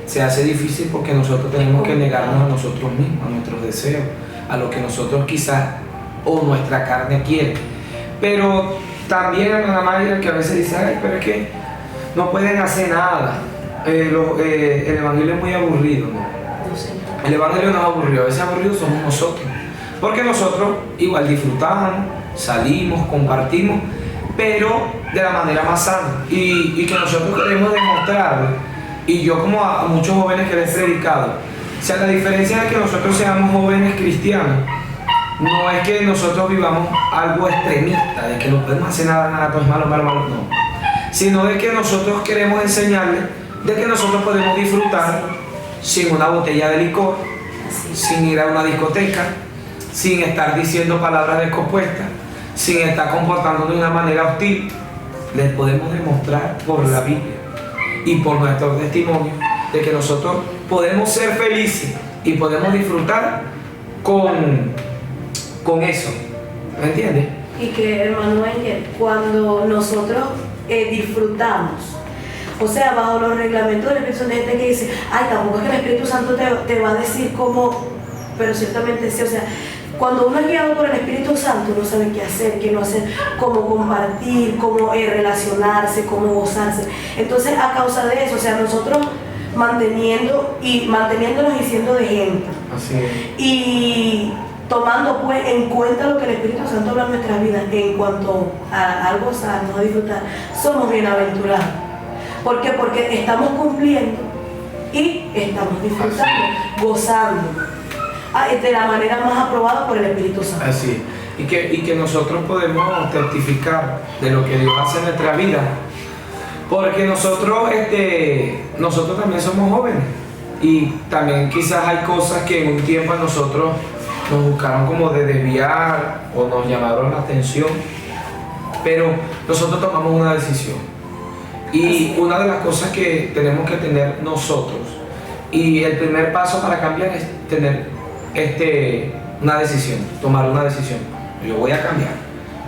se hace difícil porque nosotros tenemos que negarnos a nosotros mismos, a nuestros deseos, a lo que nosotros quizás o nuestra carne quiere. Pero también, hermana Mayra, que a veces dice, ay, pero es que no pueden hacer nada. El evangelio es muy aburrido, ¿no? El evangelio no es aburrido, a veces aburrido somos nosotros. Porque nosotros igual disfrutamos, salimos, compartimos, pero de la manera más sana. Y que nosotros queremos demostrarle, y yo como a muchos jóvenes que les he predicado, o sea, la diferencia de que nosotros seamos jóvenes cristianos no es que nosotros vivamos algo extremista, de que no podemos hacer nada, todo es malo, no. Sino de que nosotros queremos enseñarles de que nosotros podemos disfrutar sin una botella de licor, sin ir a una discoteca, sin estar diciendo palabras descompuestas, sin estar comportándonos de una manera hostil. Les podemos demostrar por la Biblia y por nuestro testimonio de que nosotros podemos ser felices y podemos disfrutar con eso, ¿me entiendes? Y que, hermano Engel, cuando nosotros disfrutamos, o sea, bajo los reglamentos del Espíritu Santo, hay gente que dice, ay, tampoco es que el Espíritu Santo te va a decir cómo, pero ciertamente sí, o sea, cuando uno es guiado por el Espíritu Santo, uno sabe qué hacer, qué no hacer, cómo compartir, cómo relacionarse, cómo gozarse. Entonces, a causa de eso, o sea, nosotros manteniéndonos y siendo de ejemplo. Así es. Y tomando pues en cuenta lo que el Espíritu Santo habla en nuestras vidas en cuanto a gozarnos, a disfrutar, somos bienaventurados. ¿Por qué? Porque estamos cumpliendo y estamos disfrutando, gozando, de la manera más aprobada por el Espíritu Santo. Así, y que nosotros podemos testificar de lo que Dios hace en nuestra vida, porque nosotros también somos jóvenes, y también quizás hay cosas que en un tiempo a nosotros nos buscaron como de desviar o nos llamaron la atención, pero nosotros tomamos una decisión. Y una de las cosas que tenemos que tener nosotros, y el primer paso para cambiar es tener una decisión, tomar una decisión. Yo voy a cambiar,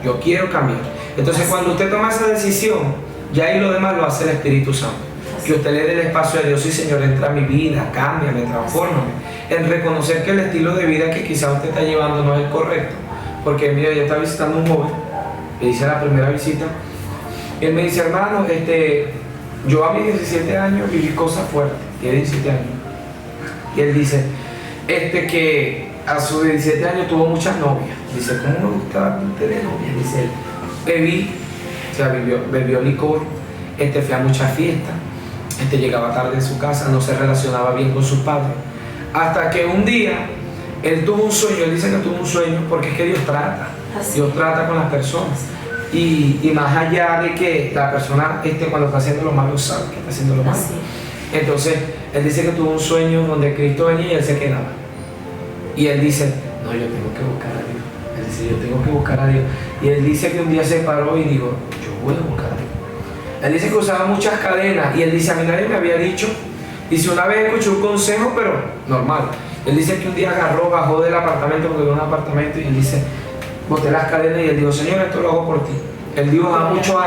yo quiero cambiar. Entonces, cuando usted toma esa decisión, ya ahí lo demás lo hace el Espíritu Santo. Que usted le dé el espacio a Dios, sí, Señor, entra a mi vida, cámbiame, transfórmame. En reconocer que el estilo de vida que quizás usted está llevando no es el correcto. Porque mira, yo estaba visitando a un joven, le hice la primera visita, y él me dice, hermano, yo a mis 17 años viví cosas fuertes, tiene 17 años. Y él dice, que a sus 17 años tuvo muchas novias. Dice, ¿cómo me gustaba tener novias? Dice él, bebió licor, fui a muchas fiestas, llegaba tarde en su casa, no se relacionaba bien con sus padres. Hasta que un día, él tuvo un sueño, él dice que tuvo un sueño porque es que Dios trata. Dios trata con las personas. Y más allá de que la persona cuando está haciendo lo malo sabe que está haciendo lo malo. Entonces, él dice que tuvo un sueño donde Cristo venía y él se quedaba. Y él dice, no, yo tengo que buscar a Dios. Él dice, yo tengo que buscar a Dios. Y él dice que un día se paró y dijo, yo voy a buscar a Dios. Él dice que usaba muchas cadenas y él dice, a mí nadie me había dicho. Dice, una vez escuché un consejo, pero normal. Él dice que un día agarró, bajó del apartamento, porque era un apartamento, y él dice, boté las cadenas y él dijo, Señor, esto lo hago por ti. Él dijo, mucho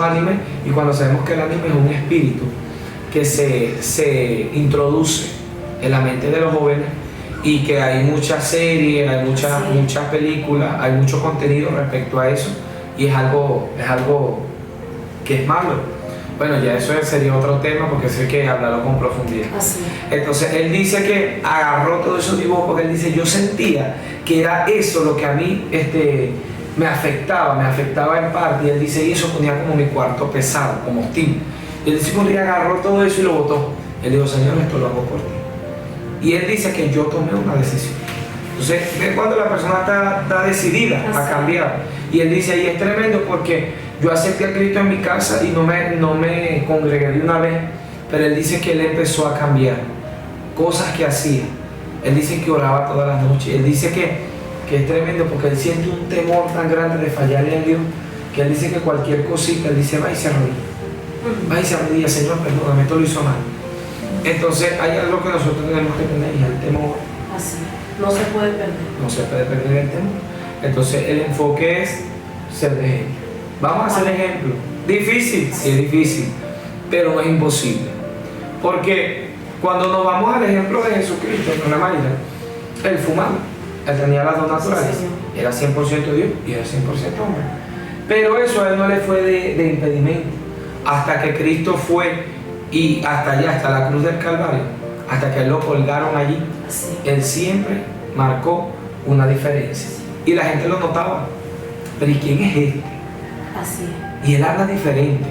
ánime, y cuando sabemos que el ánime es un espíritu que se introduce en la mente de los jóvenes, y que hay muchas series, hay muchas películas, hay mucho contenido respecto a eso, y es algo que es malo. Bueno, ya eso sería otro tema porque sé que hablarlo con profundidad. Así. Entonces él dice que agarró todos esos dibujos porque él dice, yo sentía que era eso lo que a mí me afectaba en parte. Y él dice, y eso ponía como mi cuarto pesado, como hostil. Y él dice que un día agarró todo eso y lo botó. Él dijo, Señor, esto lo hago por ti. Y él dice que yo tomé una decisión. Entonces, ve cuando la persona está decidida a cambiar. Y él dice, y es tremendo porque yo acepté a Cristo en mi casa y no me congregué de una vez, pero él dice que él empezó a cambiar cosas que hacía. Él dice que oraba todas las noches. Él dice que es tremendo porque él siente un temor tan grande de fallarle a Dios, que él dice que cualquier cosita, él dice, va y se arrodilla. Va y se arrodilla, Señor, perdóname, esto lo hizo mal. Entonces hay algo que nosotros tenemos que tener, y es el temor. Así. No se puede perder. No se puede perder el temor. Entonces el enfoque es ser de ejemplo. Vamos a hacer ejemplo. Difícil, sí es difícil, pero no es imposible. Porque cuando nos vamos al ejemplo de Jesucristo, en la manera, él fumaba, él tenía las dos naturales, era 100% Dios y era 100% hombre. Pero eso a él no le fue de impedimento, hasta que Cristo fue y hasta allá, hasta la cruz del Calvario, hasta que lo colgaron allí, él siempre marcó una diferencia. Y la gente lo notaba. Pero ¿y quién es este? Así es. Y él habla diferente.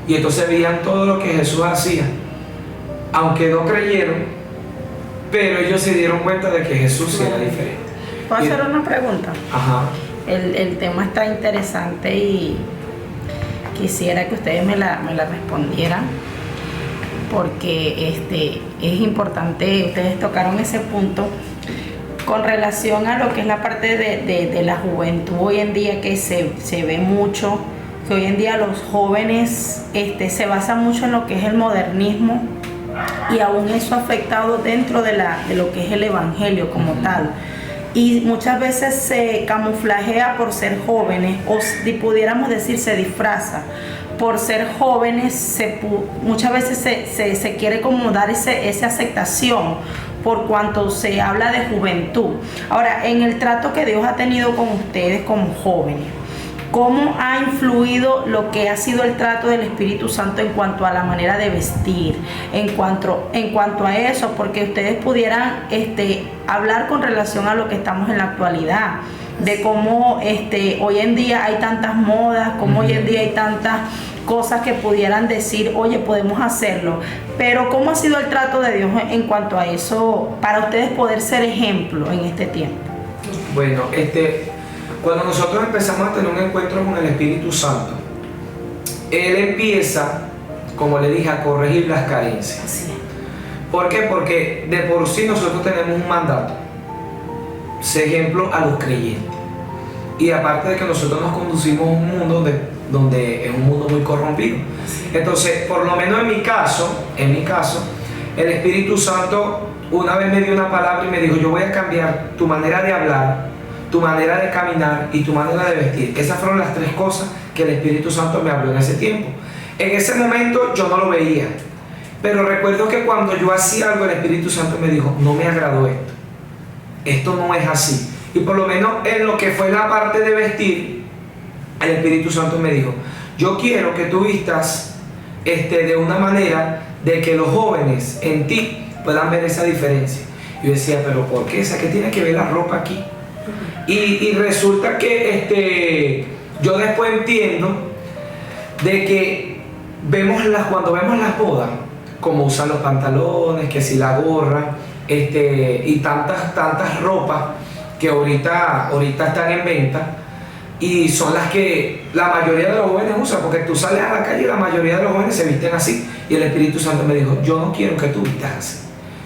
Y entonces veían todo lo que Jesús hacía. Aunque no creyeron, pero ellos se dieron cuenta de que Jesús sí era diferente. ¿Puedo hacer una pregunta? Ajá. El tema está interesante y quisiera que ustedes me la respondieran, porque es importante, ustedes tocaron ese punto con relación a lo que es la parte de la juventud hoy en día, que se ve mucho, que hoy en día los jóvenes se basan mucho en lo que es el modernismo, y aún eso ha afectado dentro de lo que es el evangelio como tal. Y muchas veces se camuflajea por ser jóvenes, o si pudiéramos decir se disfraza por ser jóvenes. Muchas veces se quiere como dar esa aceptación por cuanto se habla de juventud. Ahora, en el trato que Dios ha tenido con ustedes como jóvenes, ¿cómo ha influido lo que ha sido el trato del Espíritu Santo en cuanto a la manera de vestir, en cuanto a eso? Porque ustedes pudieran hablar con relación a lo que estamos en la actualidad, de cómo hoy en día hay tantas modas, cómo hoy en día hay tantas cosas que pudieran decir, oye, podemos hacerlo. Pero ¿cómo ha sido el trato de Dios en cuanto a eso para ustedes poder ser ejemplo en este tiempo? Bueno, cuando nosotros empezamos a tener un encuentro con el Espíritu Santo, Él empieza, como le dije, a corregir las carencias. Así es. ¿Por qué? Porque de por sí nosotros tenemos un mandato, ser ejemplo a los creyentes. Y aparte de que nosotros nos conducimos a un mundo donde es un mundo muy corrompido. Entonces, por lo menos en mi caso, el Espíritu Santo una vez me dio una palabra y me dijo, yo voy a cambiar tu manera de hablar, tu manera de caminar y tu manera de vestir. Esas fueron las tres cosas que el Espíritu Santo me habló en ese tiempo. En ese momento yo no lo veía, pero recuerdo que cuando yo hacía algo, el Espíritu Santo me dijo, no me agradó esto, esto no es así. Y por lo menos en lo que fue la parte de vestir, el Espíritu Santo me dijo, yo quiero que tú vistas de una manera de que los jóvenes en ti puedan ver esa diferencia. Yo decía, pero ¿por qué? ¿Qué tiene que ver la ropa aquí? Y resulta que yo después entiendo de que cuando vemos las bodas, como usan los pantalones, que si la gorra, y tantas ropas que ahorita están en venta, y son las que la mayoría de los jóvenes usan, porque tú sales a la calle y la mayoría de los jóvenes se visten así. Y el Espíritu Santo me dijo, yo no quiero que tú vistas así.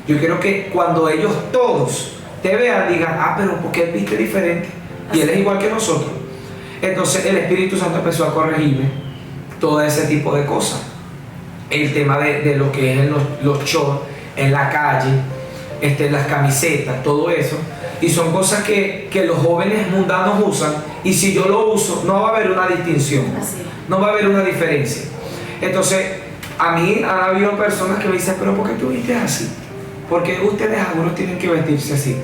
Yo quiero que cuando ellos todos te vean, digan, ah, pero ¿por qué él viste diferente? Y él es igual que nosotros. Entonces el Espíritu Santo empezó a corregirme todo ese tipo de cosas. El tema de lo que es los shorts en la calle, las camisetas, todo eso. Y son cosas que los jóvenes mundanos usan, y si yo lo uso, no va a haber una distinción, no va a haber una diferencia. Entonces, a mí han habido personas que me dicen, pero ¿por qué tú vistes así? ¿Por qué ustedes algunos tienen que vestirse así?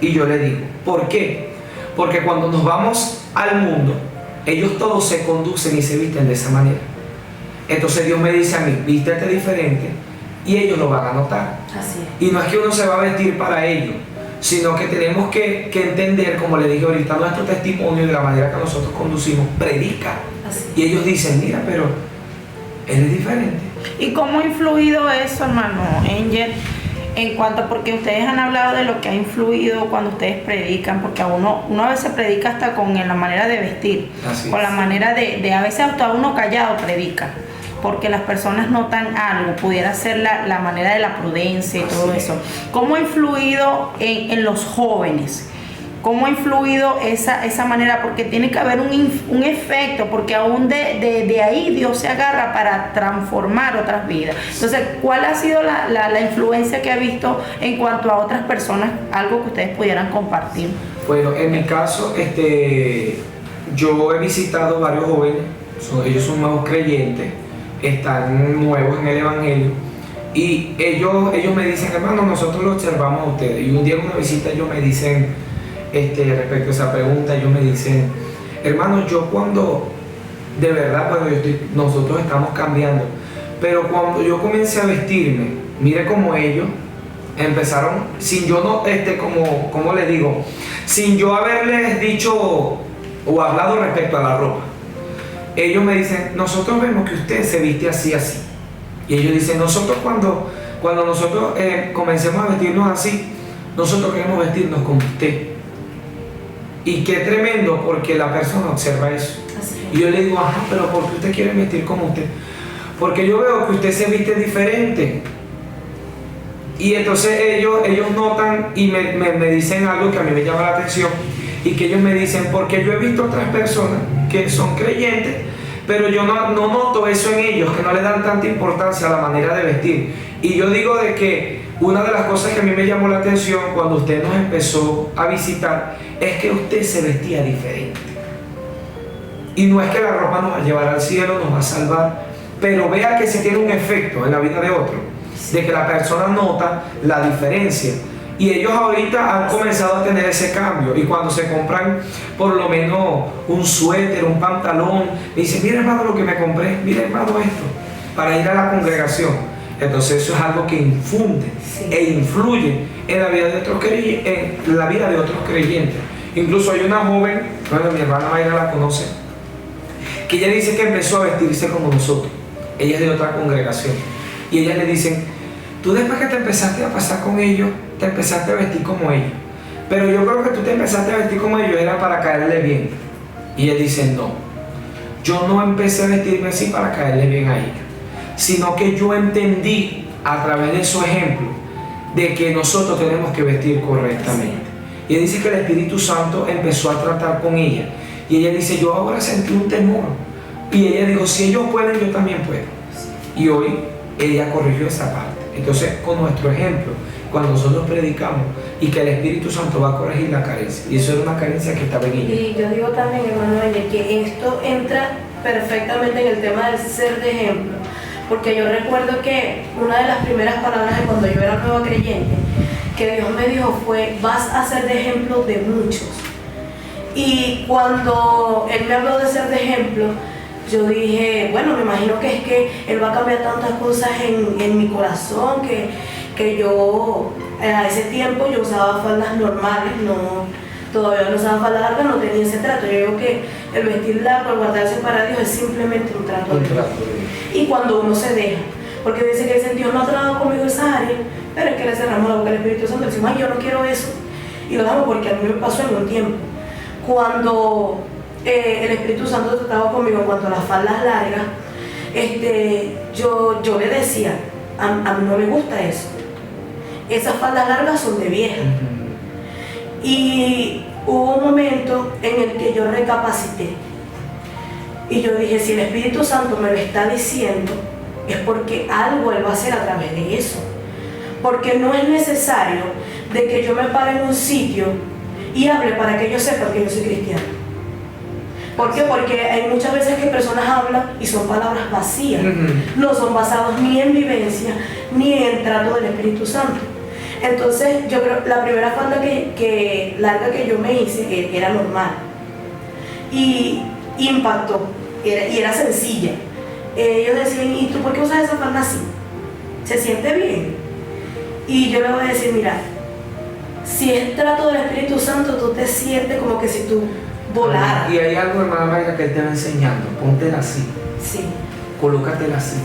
Y yo le digo, ¿por qué? Porque cuando nos vamos al mundo, ellos todos se conducen y se visten de esa manera. Entonces Dios me dice a mí, vístete diferente, y ellos lo van a notar. Así es. Y no es que uno se va a vestir para ellos, sino que tenemos que entender, como le dije ahorita, nuestro testimonio de la manera que nosotros conducimos, predica. Y ellos dicen, mira, pero él es diferente. ¿Y cómo ha influido eso, hermano Angel, en cuanto, porque ustedes han hablado de lo que ha influido cuando ustedes predican, porque a uno a veces predica hasta con la manera de vestir, con la manera de a veces hasta uno callado predica, porque las personas notan algo, pudiera ser la manera de la prudencia y todo eso. ¿Cómo ha influido en los jóvenes? ¿Cómo ha influido esa manera? Porque tiene que haber un efecto, porque aún de ahí Dios se agarra para transformar otras vidas. Entonces, ¿cuál ha sido la influencia que ha visto en cuanto a otras personas? Algo que ustedes pudieran compartir. Bueno, en mi caso, yo he visitado varios jóvenes, ellos son nuevos creyentes, están nuevos en el Evangelio, y ellos me dicen, hermano, nosotros lo observamos a ustedes. Y un día en una visita ellos me dicen, respecto a esa pregunta, ellos me dicen, hermano, yo cuando, de verdad, bueno, nosotros estamos cambiando, pero cuando yo comencé a vestirme, mire cómo ellos empezaron, sin yo no, como les digo, sin yo haberles dicho o hablado respecto a la ropa, ellos me dicen, nosotros vemos que usted se viste así, así. Y ellos dicen, nosotros cuando nosotros comencemos a vestirnos así, nosotros queremos vestirnos como usted. Y qué tremendo, porque la persona observa eso. Y yo le digo, ajá, pero ¿por qué usted quiere vestir como usted? Porque yo veo que usted se viste diferente. Y entonces ellos notan y me dicen algo que a mí me llama la atención, y que ellos me dicen, porque yo he visto otras personas que son creyentes, pero yo no noto eso en ellos, que no le dan tanta importancia a la manera de vestir. Y yo digo de que una de las cosas que a mí me llamó la atención cuando usted nos empezó a visitar es que usted se vestía diferente. Y no es que la ropa nos va a llevar al cielo, nos va a salvar, pero vea que se tiene un efecto en la vida de otro, de que la persona nota la diferencia. Y ellos ahorita han comenzado a tener ese cambio, y cuando se compran por lo menos un suéter, un pantalón, me dicen, mira hermano lo que me compré, mira hermano esto, para ir a la congregación. Entonces eso es algo que infunde e influye en la vida de otros creyentes. Incluso hay una joven, bueno, mi hermana Mayra la conoce, que ella dice que empezó a vestirse como nosotros. Ella es de otra congregación, y ellas le dicen, tú después que te empezaste a pasar con ellos, te empezaste a vestir como ellos, pero yo creo que tú te empezaste a vestir como ellos era para caerle bien. Y ella dice, no, yo no empecé a vestirme así para caerle bien a ella, sino que yo entendí a través de su ejemplo de que nosotros tenemos que vestir correctamente. Y ella dice que el Espíritu Santo empezó a tratar con ella, y ella dice, yo ahora sentí un temor, y ella dijo, si ellos pueden, yo también puedo. Y hoy ella corrigió esa parte. Entonces, con nuestro ejemplo, cuando nosotros predicamos, y que el Espíritu Santo va a corregir la carencia, y eso era una carencia que estaba en ella. Y yo digo también, hermano, que esto entra perfectamente en el tema del ser de ejemplo, porque yo recuerdo que una de las primeras palabras de cuando yo era nueva creyente, que Dios me dijo fue, vas a ser de ejemplo de muchos. Y cuando Él me habló de ser de ejemplo, yo dije, bueno, me imagino que es que Él va a cambiar tantas cosas en mi corazón, que yo a ese tiempo yo usaba faldas normales, todavía no usaba faldas largas, no tenía ese trato. Yo digo que el vestir largo, el guardarse para Dios es simplemente un trato de Dios. Y cuando uno se deja, porque dice que ese Dios no ha tratado conmigo esa área, pero es que le cerramos la boca al Espíritu Santo, decimos, ay, yo no quiero eso, y lo dejamos porque a mí me pasó en un tiempo. Cuando el Espíritu Santo trataba conmigo en cuanto a las faldas largas, yo le decía, a mí no me gusta eso. Esas faldas largas son de vieja. Y hubo un momento en el que yo recapacité. Y yo dije, si el Espíritu Santo me lo está diciendo, es porque algo Él va a hacer a través de eso. Porque no es necesario de que yo me pare en un sitio y hable para que ellos sepan que yo soy cristiana. ¿Por qué? Porque hay muchas veces que personas hablan y son palabras vacías. No son basados ni en vivencia, ni en trato del Espíritu Santo. Entonces, yo creo que la primera falda larga que yo me hice era normal. Y impactó, y era sencilla. Ellos decían, ¿y tú por qué usas esa falda así? ¿Se siente bien? Y yo le voy a decir, mira, si es trato del Espíritu Santo, tú te sientes como que si tú volaras. Y hay algo, hermana Mayra, que Él te va enseñando. Póntela así. Sí. Colócatela así.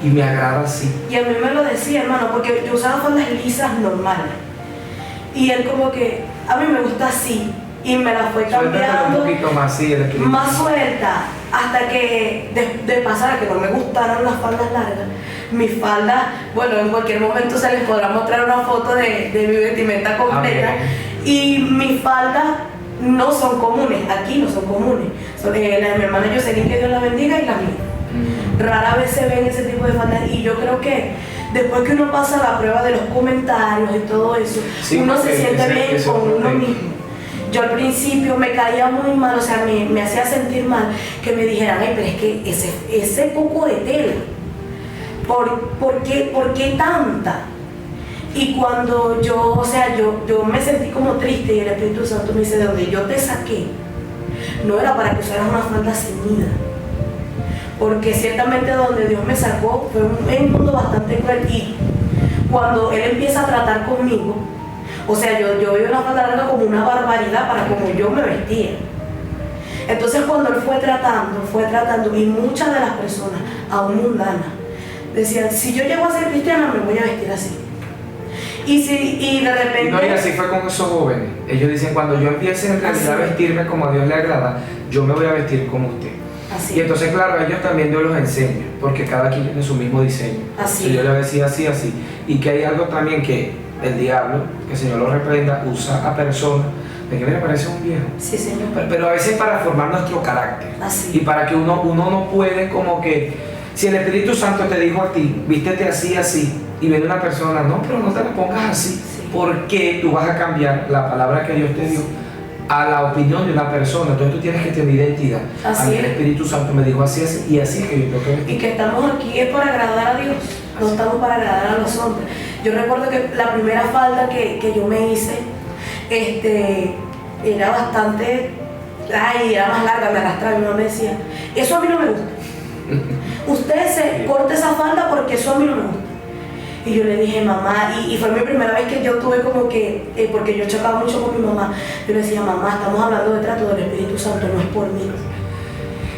Y me agrada así. Y a mí me lo decía, hermano, porque yo usaba faldas lisas normales. Y él como que, a mí me gusta así. Y me la fue cambiando. Un poquito más, sí, más suelta. Hasta que de pasar a que no me gustaran las faldas largas, mis faldas, bueno, en cualquier momento se les podrá mostrar una foto de mi vestimenta completa. Y mis faldas no son comunes, aquí no son comunes. Son, la de mi hermana Jocelyn, que Dios la bendiga, y la mía. Rara vez se ven ese tipo de faldas. Y yo creo que después que uno pasa la prueba de los comentarios y todo eso, sí, uno se siente bien con uno mismo. Yo al principio me caía muy mal, o sea, me hacía sentir mal que me dijeran, ay, pero es que ese poco de tela, ¿por qué tanta? Y cuando yo me sentí como triste y el Espíritu Santo me dice, de donde yo te saqué, no era para que usaras una falda ceñida, porque ciertamente donde Dios me sacó fue un mundo bastante cruel. Y cuando Él empieza a tratar conmigo, o sea, yo vi una falda larga como una barbaridad para como yo me vestía. Entonces cuando Él fue tratando, y muchas de las personas, aún mundanas, decían, si yo llego a ser cristiana, me voy a vestir así. Y de repente... No, y así fue con esos jóvenes. Ellos dicen, cuando yo empiece en realidad a vestirme como a Dios le agrada, yo me voy a vestir como usted. Así. Y entonces, claro, a ellos también Dios los enseña, porque cada quien tiene su mismo diseño. Así. Entonces, yo les decía así. Y que hay algo también que el diablo, que el Señor lo reprenda, usa a personas de que me parece un viejo. Sí, Señor. Pero a veces para formar nuestro carácter. Así. Y para que uno no puede como que, si el Espíritu Santo te dijo a ti, vístete así, y viene una persona, no, pero no te la pongas así, sí. Porque tú vas a cambiar la palabra que Dios te dio a la opinión de una persona. Entonces tú tienes que tener identidad. Así a mí es. el Espíritu Santo me dijo así, y así es que yo tengo que vestir. Y que estamos aquí es para agradar a Dios, no estamos para agradar a los hombres. Yo recuerdo que la primera falda que yo me hice, era bastante, era más larga, me arrastraba, y mi mamá me decía, eso a mí no me gusta. Usted se corta esa falda porque eso a mí no me gusta. Y yo le dije, mamá, y fue mi primera vez que yo tuve como que, porque yo chocaba mucho con mi mamá, yo le decía, mamá, estamos hablando de trato del Espíritu Santo, no es por mí.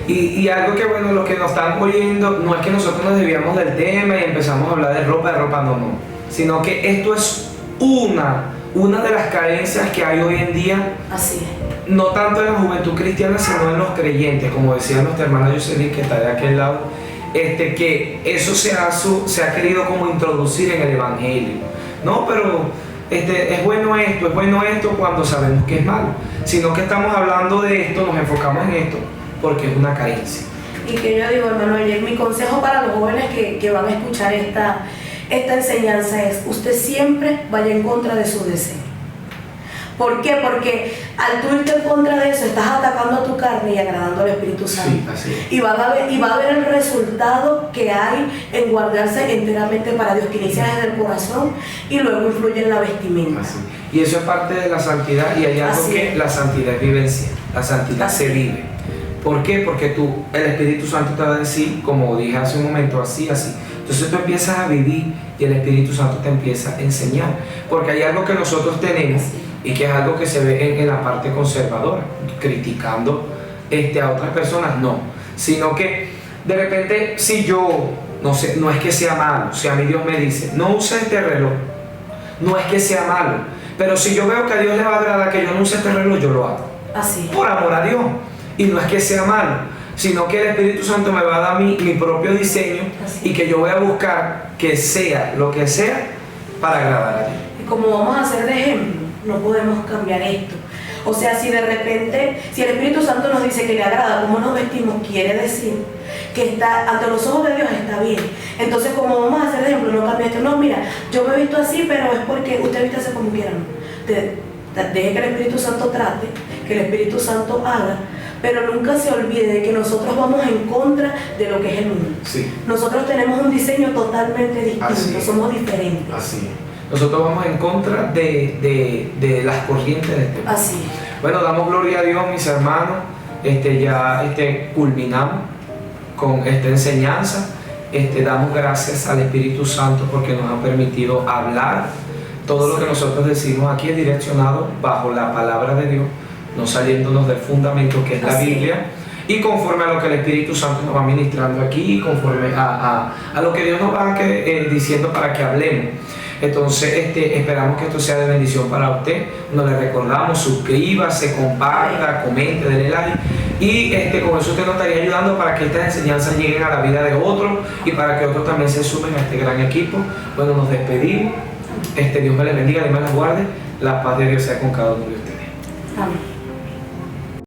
Y algo que, bueno, los que nos están oyendo, no es que nosotros nos desviamos del tema y empezamos a hablar de ropa, no, sino que esto es una de las carencias que hay hoy en día. Así es. No tanto en la juventud cristiana, sino en los creyentes, como decía nuestra hermana Jocelyn, que está de aquel lado, que eso se ha querido como introducir en el Evangelio. No, pero es bueno esto cuando sabemos que es malo. Sino que estamos hablando de esto, nos enfocamos en esto, porque es una carencia. Y que yo digo, hermano, mi consejo para los jóvenes que van a escuchar esta enseñanza es, usted siempre vaya en contra de su deseo. ¿Por qué? Porque al tú irte en contra de eso, estás atacando a tu carne y agradando al Espíritu Santo. Sí, así es. Y va a haber el resultado que hay en guardarse enteramente para Dios, que inicia desde el corazón y luego influye en la vestimenta. Así. Y eso es parte de la santidad, y hay algo Así que es. la santidad es vivencia, la santidad Así se es. vive. ¿Por qué? Porque el Espíritu Santo te va a decir, como dije hace un momento, así. Entonces tú empiezas a vivir y el Espíritu Santo te empieza a enseñar. Porque hay algo que nosotros tenemos y que es algo que se ve en la parte conservadora, criticando a otras personas, no. Sino que de repente, si yo, no sé, no es que sea malo, si a mí Dios me dice, no use este reloj, no es que sea malo, pero si yo veo que a Dios le va a agradar que yo no use este reloj, yo lo hago. Así. Por amor a Dios. Y no es que sea malo, sino que el Espíritu Santo me va a dar mi propio diseño. Así. Y que yo voy a buscar que sea lo que sea para agradar a Dios. Y como vamos a hacer de ejemplo, no podemos cambiar esto. O sea, si de repente, si el Espíritu Santo nos dice que le agrada cómo nos vestimos, quiere decir que está ante los ojos de Dios está bien. Entonces, como vamos a hacer ejemplo, no cambia esto, no, mira, yo me he visto así, pero es porque usted vístase como quiera. Deje que el Espíritu Santo trate, que el Espíritu Santo haga, pero nunca se olvide de que nosotros vamos en contra de lo que es el mundo. Sí. Nosotros tenemos un diseño totalmente distinto, somos diferentes. Así es. Nosotros vamos en contra de las corrientes de este mundo. Así es. Bueno, damos gloria a Dios, mis hermanos. Culminamos con esta enseñanza. Damos gracias al Espíritu Santo porque nos ha permitido hablar. Todo lo que nosotros decimos aquí es direccionado bajo la palabra de Dios, no saliéndonos del fundamento que es la Biblia, y conforme a lo que el Espíritu Santo nos va ministrando aquí, y conforme a lo que Dios nos va diciendo para que hablemos. Entonces, esperamos que esto sea de bendición para usted. Nos le recordamos, suscríbase, comparta, comente, denle like. Y con eso usted nos estaría ayudando para que estas enseñanzas lleguen a la vida de otros y para que otros también se sumen a este gran equipo. Bueno, nos despedimos. Dios me les bendiga, Dios me les guarde. La paz de Dios sea con cada uno de ustedes. Amén.